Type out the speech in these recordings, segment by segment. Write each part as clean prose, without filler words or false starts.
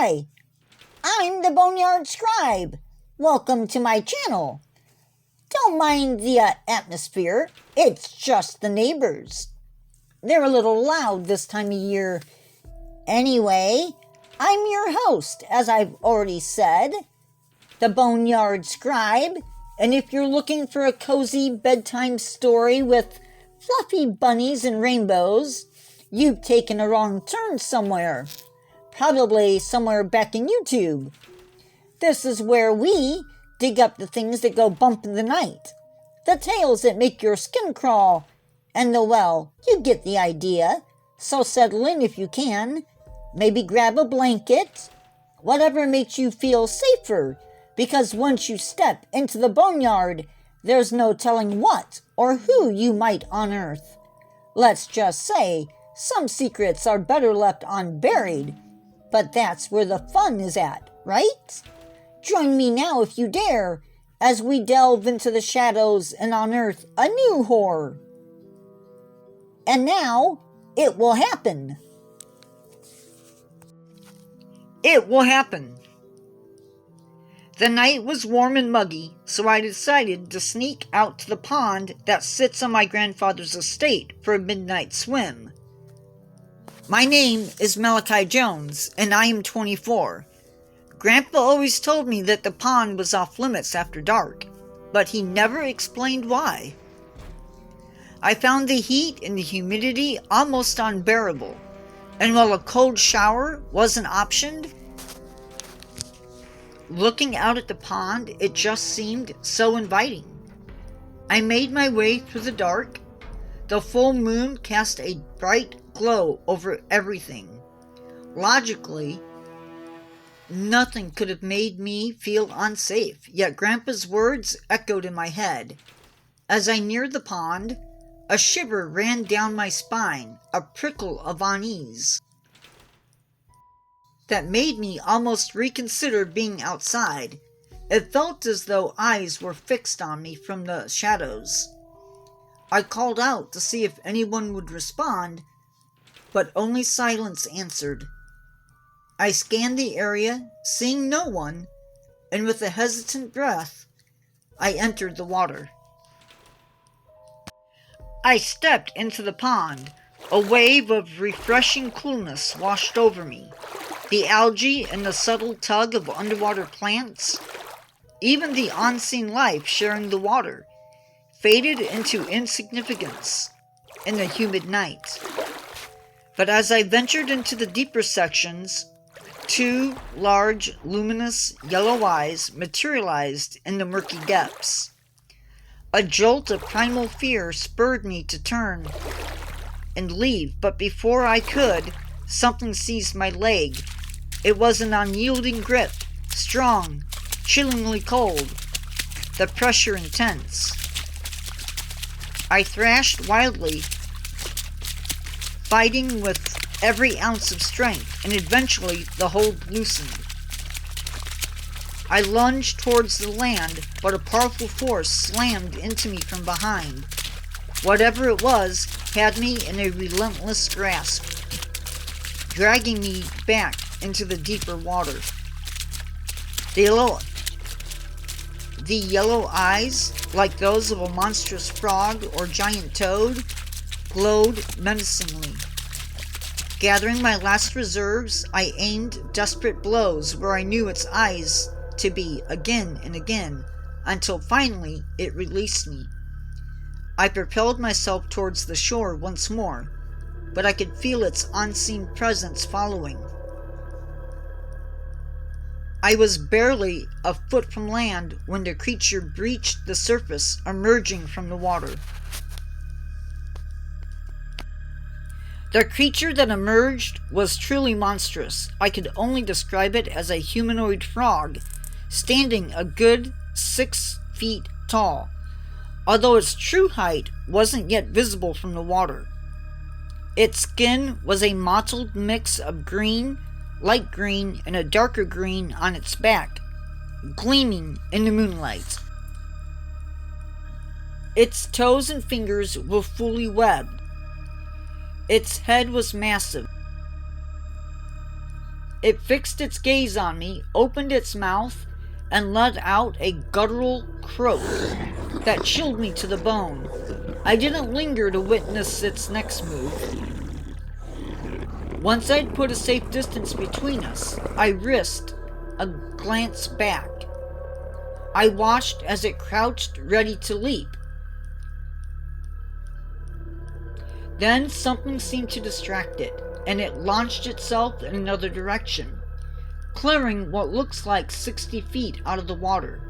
Hi, I'm the Boneyard Scribe. Welcome to my channel. Don't mind the atmosphere, it's just the neighbors. They're a little loud this time of year. Anyway, I'm your host, as I've already said, the Boneyard Scribe, and if you're looking for a cozy bedtime story with fluffy bunnies and rainbows, you've taken a wrong turn somewhere. Probably somewhere back in YouTube. This is where we dig up the things that go bump in the night, the tales that make your skin crawl, and well, you get the idea. So settle in if you can. Maybe grab a blanket, whatever makes you feel safer, because once you step into the boneyard, there's no telling what or who you might unearth. Let's just say, some secrets are better left unburied, but that's where the fun is at, right? Join me now if you dare, as we delve into the shadows and unearth a new horror. And now, it will happen. It will happen. The night was warm and muggy, so I decided to sneak out to the pond that sits on my grandfather's estate for a midnight swim. My name is Malachi Jones, and I am 24. Grandpa always told me that the pond was off limits after dark, but he never explained why. I found the heat and the humidity almost unbearable, and while a cold shower wasn't optioned, looking out at the pond, it just seemed so inviting. I made my way through the dark. The full moon cast a bright glow over everything. Logically, nothing could have made me feel unsafe, yet Grandpa's words echoed in my head. As I neared the pond, a shiver ran down my spine, a prickle of unease that made me almost reconsider being outside. It felt as though eyes were fixed on me from the shadows. I called out to see if anyone would respond, but only silence answered. I scanned the area, seeing no one, and with a hesitant breath, I entered the water. I stepped into the pond. A wave of refreshing coolness washed over me. The algae and the subtle tug of underwater plants, even the unseen life sharing the water, faded into insignificance in the humid night. But as I ventured into the deeper sections, two large, luminous yellow eyes materialized in the murky depths. A jolt of primal fear spurred me to turn and leave, but before I could, something seized my leg. It was an unyielding grip, strong, chillingly cold, the pressure intense. I thrashed wildly, fighting with every ounce of strength, and eventually the hold loosened. I lunged towards the land, but a powerful force slammed into me from behind. Whatever it was had me in a relentless grasp, dragging me back into the deeper water. The yellow eyes, like those of a monstrous frog or giant toad, glowed menacingly. Gathering my last reserves, I aimed desperate blows where I knew its eyes to be again and again, until finally it released me. I propelled myself towards the shore once more, but I could feel its unseen presence following. I was barely a foot from land when the creature breached the surface, emerging from the water. The creature that emerged was truly monstrous. I could only describe it as a humanoid frog, standing a good 6 feet tall, although its true height wasn't yet visible from the water. Its skin was a mottled mix of green, light green, and a darker green on its back, gleaming in the moonlight. Its toes and fingers were fully webbed. Its head was massive, It fixed its gaze on me, opened its mouth, and let out a guttural croak that chilled me to the bone. I didn't linger to witness its next move. Once I'd put a safe distance between us, I risked a glance back. I watched as it crouched ready to leap. Then something seemed to distract it, and it launched itself in another direction, clearing what looks like 60 feet out of the water,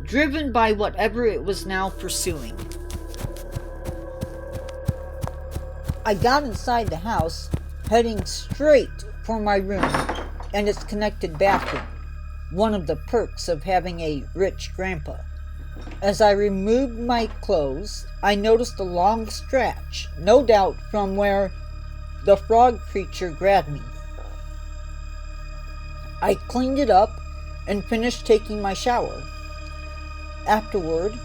driven by whatever it was now pursuing. I got inside the house, heading straight for my room and its connected bathroom, one of the perks of having a rich grandpa. As I removed my clothes, I noticed a long stretch, no doubt from where the frog creature grabbed me. I cleaned it up and finished taking my shower. Afterward,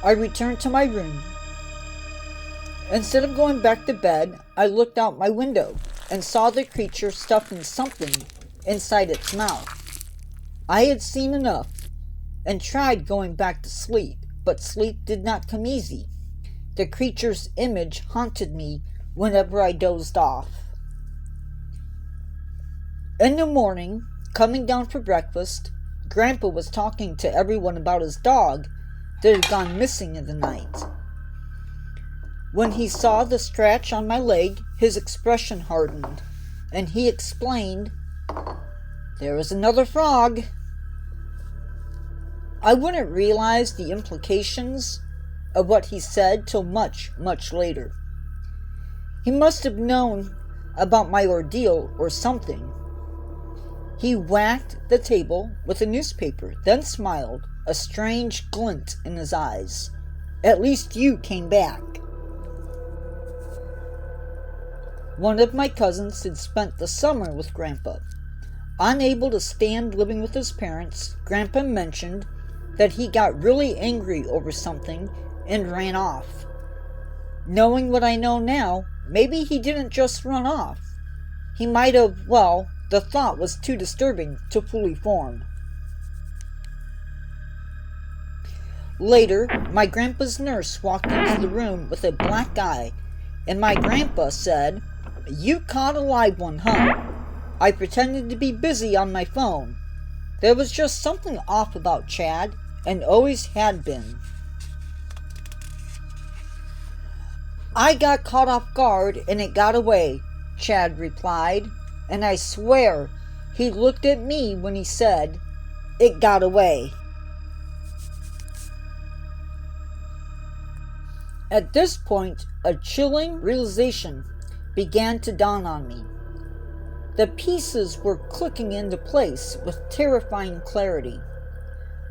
I returned to my room. Instead of going back to bed, I looked out my window and saw the creature stuffing something inside its mouth. I had seen enough and tried going back to sleep, but sleep did not come easy. The creature's image haunted me whenever I dozed off. In the morning, coming down for breakfast, Grandpa was talking to everyone about his dog that had gone missing in the night. When he saw the scratch on my leg, his expression hardened, and he explained, "There is another frog." I wouldn't realize the implications of what he said till much, much later. He must have known about my ordeal or something. He whacked the table with a newspaper, then smiled, a strange glint in his eyes. "At least you came back." One of my cousins had spent the summer with Grandpa. Unable to stand living with his parents, Grandpa mentioned that he got really angry over something and ran off. Knowing what I know now, maybe he didn't just run off. He might have, well, the thought was too disturbing to fully form. Later, my grandpa's nurse walked into the room with a black eye, and my grandpa said, "You caught a live one, huh?" I pretended to be busy on my phone. There was just something off about Chad, and always had been. "I got caught off guard and it got away," Chad replied, and I swear he looked at me when he said, "It got away." At this point, a chilling realization began to dawn on me. The pieces were clicking into place with terrifying clarity,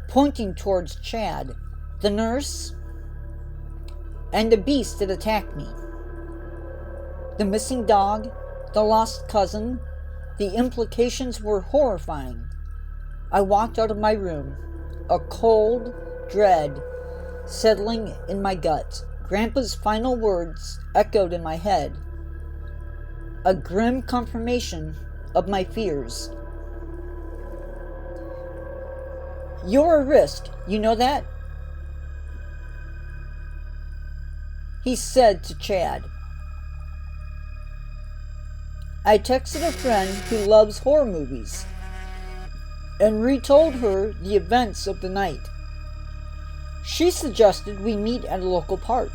pointing towards Chad, the nurse, and the beast that attacked me. The missing dog, the lost cousin, the implications were horrifying. I walked out of my room, a cold dread settling in my gut. Grandpa's final words echoed in my head, a grim confirmation of my fears. "You're a risk, you know that?" he said to Chad. I texted a friend who loves horror movies and retold her the events of the night. She suggested we meet at a local park.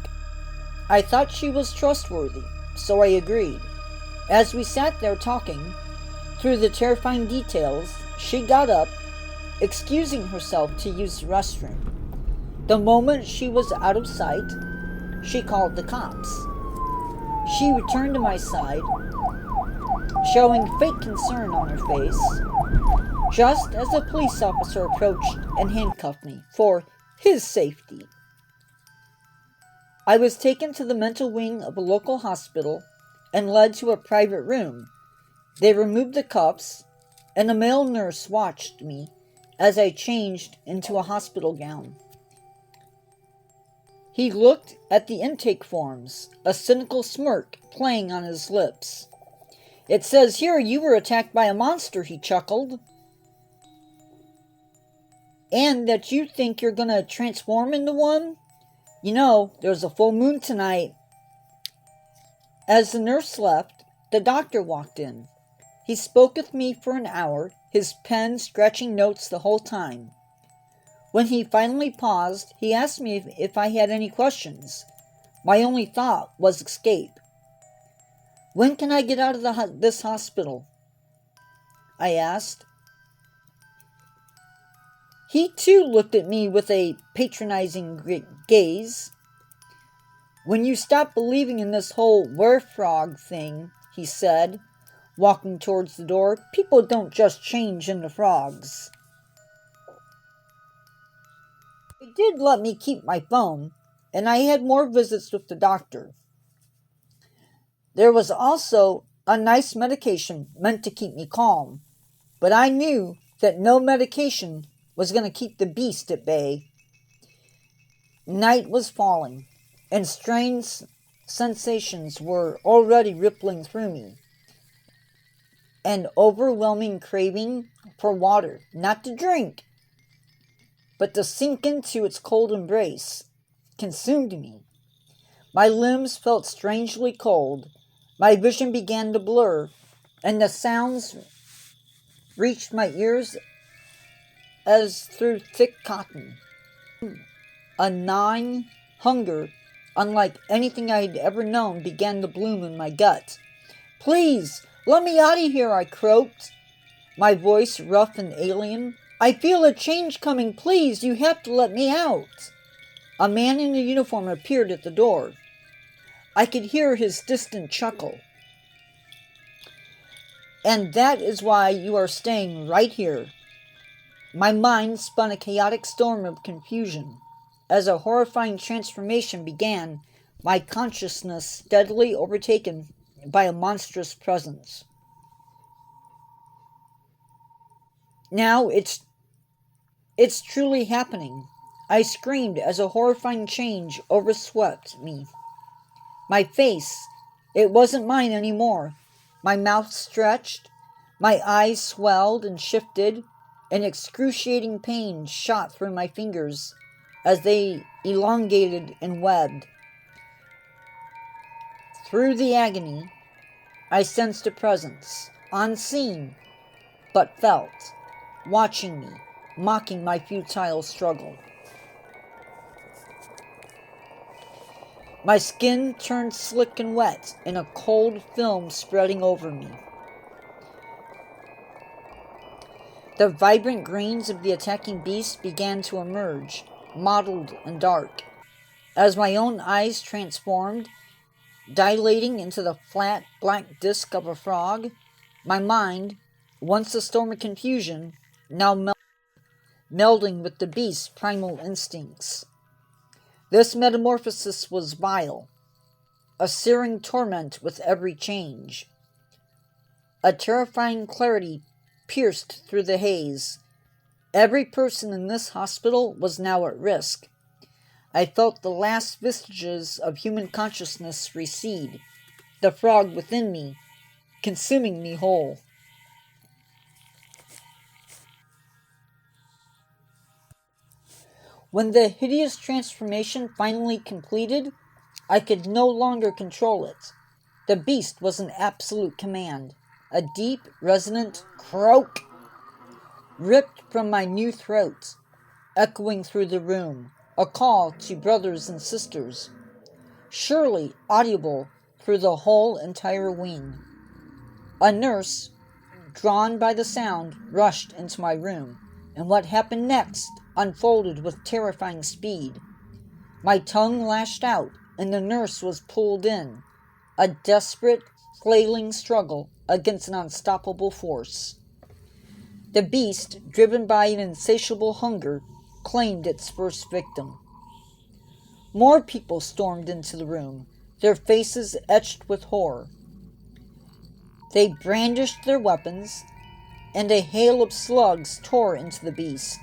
I thought she was trustworthy, so I agreed. As we sat there talking through the terrifying details, she got up, excusing herself to use the restroom. The moment she was out of sight, she called the cops. She returned to my side, showing fake concern on her face, just as a police officer approached and handcuffed me for his safety. I was taken to the mental wing of a local hospital and led to a private room. They removed the cuffs, and a male nurse watched me as I changed into a hospital gown. He looked at the intake forms, a cynical smirk playing on his lips. It says here you were attacked by a monster, he chuckled. And that you think you're gonna transform into one? You know, there's a full moon tonight. As the nurse left, the doctor walked in. He spoke with me for an hour, his pen scratching notes the whole time. When he finally paused, he asked me if I had any questions. My only thought was escape. When can I get out of this hospital? I asked. He too looked at me with a patronizing gaze. When you stop believing in this whole werefrog thing, he said, walking towards the door, people don't just change into frogs. They did let me keep my phone, and I had more visits with the doctor. There was also a nice medication meant to keep me calm, but I knew that no medication was going to keep the beast at bay. Night was falling, and strange sensations were already rippling through me. An overwhelming craving for water, not to drink, but to sink into its cold embrace, consumed me. My limbs felt strangely cold, my vision began to blur, and the sounds reached my ears as through thick cotton. A gnawing hunger, unlike anything I had ever known, began to bloom in my gut. Please, let me out of here, I croaked, my voice rough and alien. I feel a change coming, please, you have to let me out. A man in a uniform appeared at the door. I could hear his distant chuckle. And that is why you are staying right here. My mind spun a chaotic storm of confusion. As a horrifying transformation began, my consciousness steadily overtaken by a monstrous presence. Now it's truly happening. I screamed as a horrifying change overswept me. My face, it wasn't mine anymore. My mouth stretched, my eyes swelled and shifted, and excruciating pain shot through my fingers as they elongated and webbed. Through the agony, I sensed a presence, unseen, but felt, watching me, mocking my futile struggle. My skin turned slick and wet, and a cold film spreading over me. The vibrant greens of the attacking beast began to emerge, mottled and dark. As my own eyes transformed, dilating into the flat black disk of a frog, my mind, once a storm of confusion, now melding with the beast's primal instincts. This metamorphosis was vile, a searing torment with every change. A terrifying clarity pierced through the haze. Every person in this hospital was now at risk. I felt the last vestiges of human consciousness recede, the frog within me, consuming me whole. When the hideous transformation finally completed, I could no longer control it. The beast was an absolute command. A deep, resonant croak ripped from my new throat, echoing through the room, a call to brothers and sisters, surely audible through the whole entire wing. A nurse, drawn by the sound, rushed into my room, and what happened next unfolded with terrifying speed. My tongue lashed out, and the nurse was pulled in, a desperate, flailing struggle against an unstoppable force. The beast, driven by an insatiable hunger, claimed its first victim. More people stormed into the room, their faces etched with horror. They brandished their weapons, and a hail of slugs tore into the beast,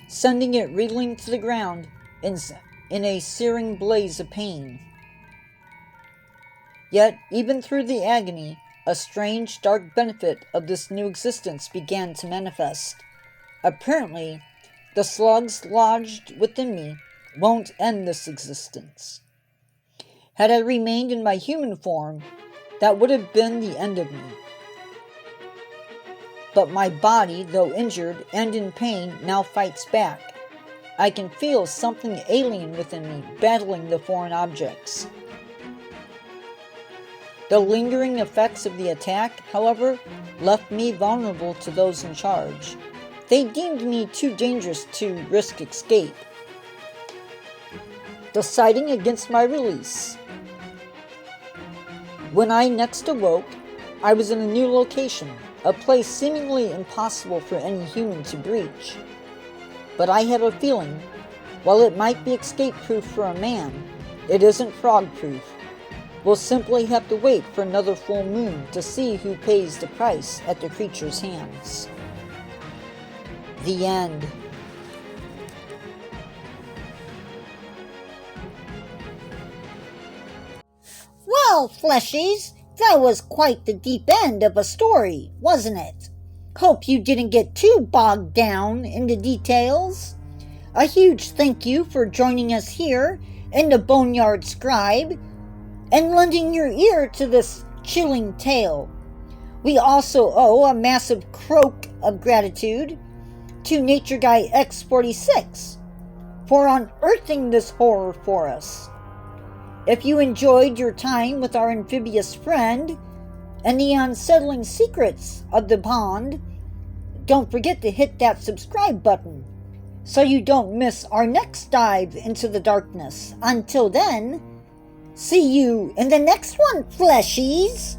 sending it reeling to the ground in a searing blaze of pain. Yet, even through the agony, a strange, dark benefit of this new existence began to manifest. Apparently, the slugs lodged within me won't end this existence. Had I remained in my human form, that would have been the end of me. But my body, though injured and in pain, now fights back. I can feel something alien within me battling the foreign objects. The lingering effects of the attack, however, left me vulnerable to those in charge. They deemed me too dangerous to risk escape, deciding against my release. When I next awoke, I was in a new location, a place seemingly impossible for any human to breach. But I have a feeling, while it might be escape-proof for a man, it isn't frog-proof. We'll simply have to wait for another full moon to see who pays the price at the creature's hands. The end. Well, Fleshies, that was quite the deep end of a story, wasn't it? Hope you didn't get too bogged down in the details. A huge thank you for joining us here in the Boneyard Scribe and lending your ear to this chilling tale. We also owe a massive croak of gratitude to Nature Guy X46 for unearthing this horror for us. If you enjoyed your time with our amphibious friend and the unsettling secrets of the pond, don't forget to hit that subscribe button so you don't miss our next dive into the darkness. Until then, see you in the next one, Fleshies!